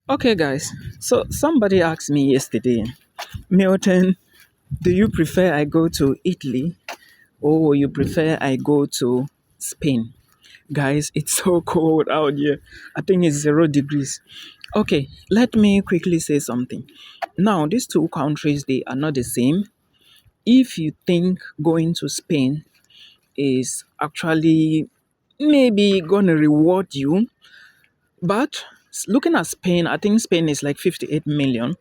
Okay, guys. So somebody asked me yesterday, Milton, do you prefer I go to Italy or you prefer I go to Spain? Guys, it's so cold out here. I think it's 0 degrees. Okay, let me quickly say something. Now, these two countries, they are not the same. If you think going to Spain is actually maybe gonna reward you, but looking at Spain, I think Spain is like 58 million.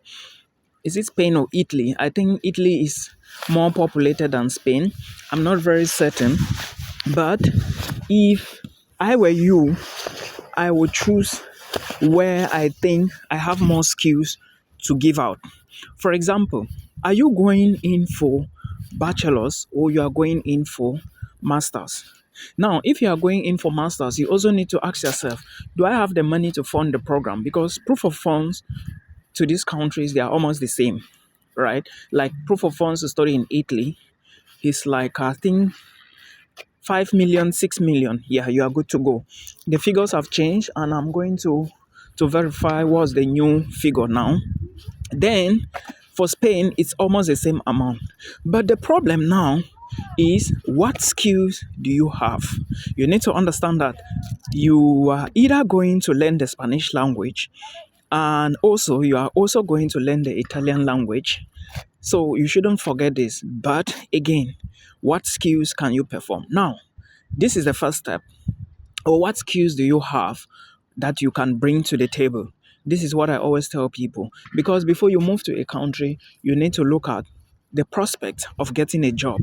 Is it Spain or Italy? I think Italy is more populated than Spain. I'm not very certain. But if I were you, I would choose where I think I have more skills to give out. For example, are you going in for bachelor's or you are going in for master's? Now, if you are going in for masters, you also need to ask yourself, do I have the money to fund the program? Because proof of funds to these countries, they are almost the same, right? Like proof of funds to study in Italy is like, I think, 5 million, 6 million. Yeah, you are good to go. The figures have changed, and I'm going to verify what's the new figure now. Then for Spain, it's almost the same amount. But the problem now is, what skills do you have? You need to understand that you are either going to learn the Spanish language, and also you are also going to learn the Italian language. So you shouldn't forget this. But again, what skills can you perform? Now, this is the first step. Or what skills do you have that you can bring to the table? This is what I always tell people. Because before you move to a country, you need to look at the prospect of getting a job,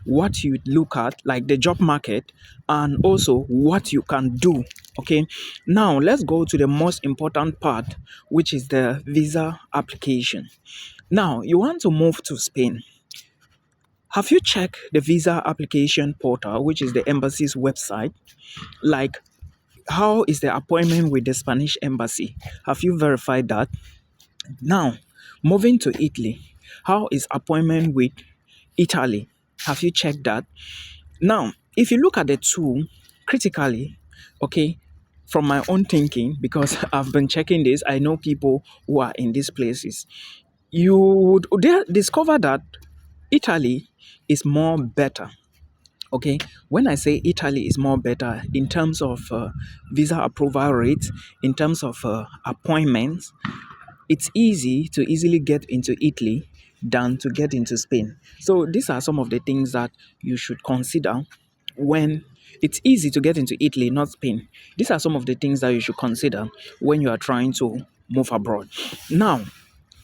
what you look at, like the job market, and also what you can do. Okay, now let's go to the most important part, which is the visa application. Now, you want to move to Spain. Have you checked the visa application portal, which is the embassy's website? Like, how is the appointment with the Spanish embassy? Have you verified that? Now, moving to Italy, how is appointment with Italy? Have you checked that? Now, if you look at the two critically, okay, from my own thinking, because I've been checking this, I know people who are in these places. You would discover that Italy is more better. Okay, when I say Italy is more better in terms of visa approval rates, in terms of appointments, it's easy to easily get into Italy than to get into Spain. So these are some of the things that you should consider when it's easy to get into Italy, not Spain. These are some of the things that you should consider when you are trying to move abroad. Now,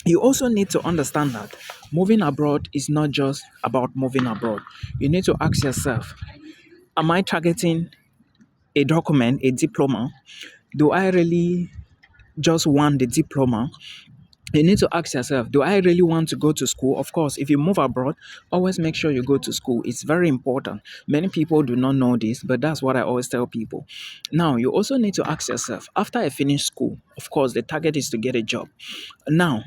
you also need to understand that moving abroad is not just about moving abroad. You need to ask yourself, am I targeting a document, a diploma? Do I really just want the diploma? You need to ask yourself, do I really want to go to school? Of course, if you move abroad, always make sure you go to school. It's very important. Many people do not know this, but that's what I always tell people. Now, you also need to ask yourself, after I finish school, of course, the target is to get a job. Now,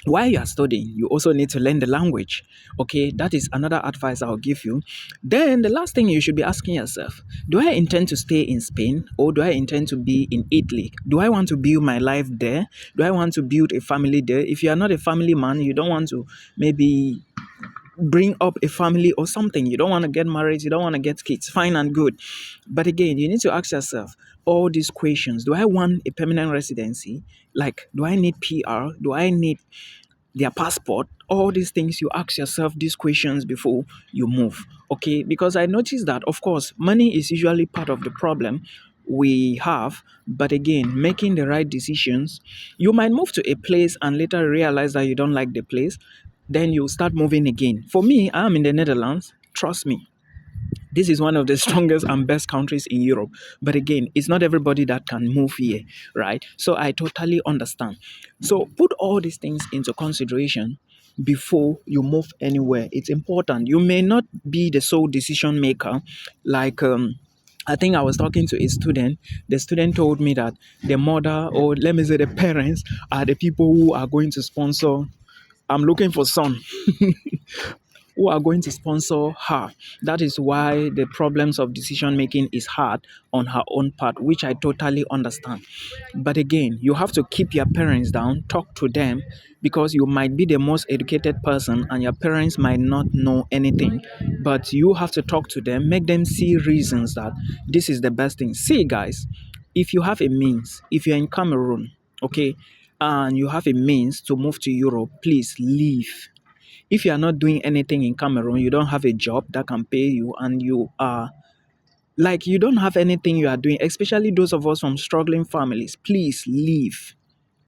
while you are studying, you also need to learn the language. Okay, that is another advice I'll give you. Then the last thing you should be asking yourself, do I intend to stay in Spain or do I intend to be in Italy? Do I want to build my life there? Do I want to build a family there? If you are not a family man, you don't want to maybe bring up a family or something. You don't want to get married, you don't want to get kids, fine and good. But again, you need to ask yourself all these questions. Do I want a permanent residency? Like, do I need PR? Do I need their passport? All these things, you ask yourself these questions before you move. Okay, because I noticed that, of course, money is usually part of the problem we have, but again, making the right decisions. You might move to a place and later realize that you don't like the place, then you start moving again. For me, I am in the Netherlands. Trust me, this is one of the strongest and best countries in Europe. But again, it's not everybody that can move here, right? So I totally understand. So put all these things into consideration before you move anywhere. It's important. You may not be the sole decision maker. Like, I think I was talking to a student. The student told me that the mother, or let me say the parents, are the people who are going to sponsor. I'm looking for son. who are going to sponsor her. That is why the problems of decision making is hard on her own part, which I totally understand. But again, you have to keep your parents down, talk to them, because you might be the most educated person and your parents might not know anything. But you have to talk to them, make them see reasons that this is the best thing. See, guys, if you have a means, if you're in Cameroon, okay, and you have a means to move to Europe, please leave. If you are not doing anything in Cameroon, you don't have a job that can pay you, and you are like you don't have anything you are doing, especially those of us from struggling families, please leave.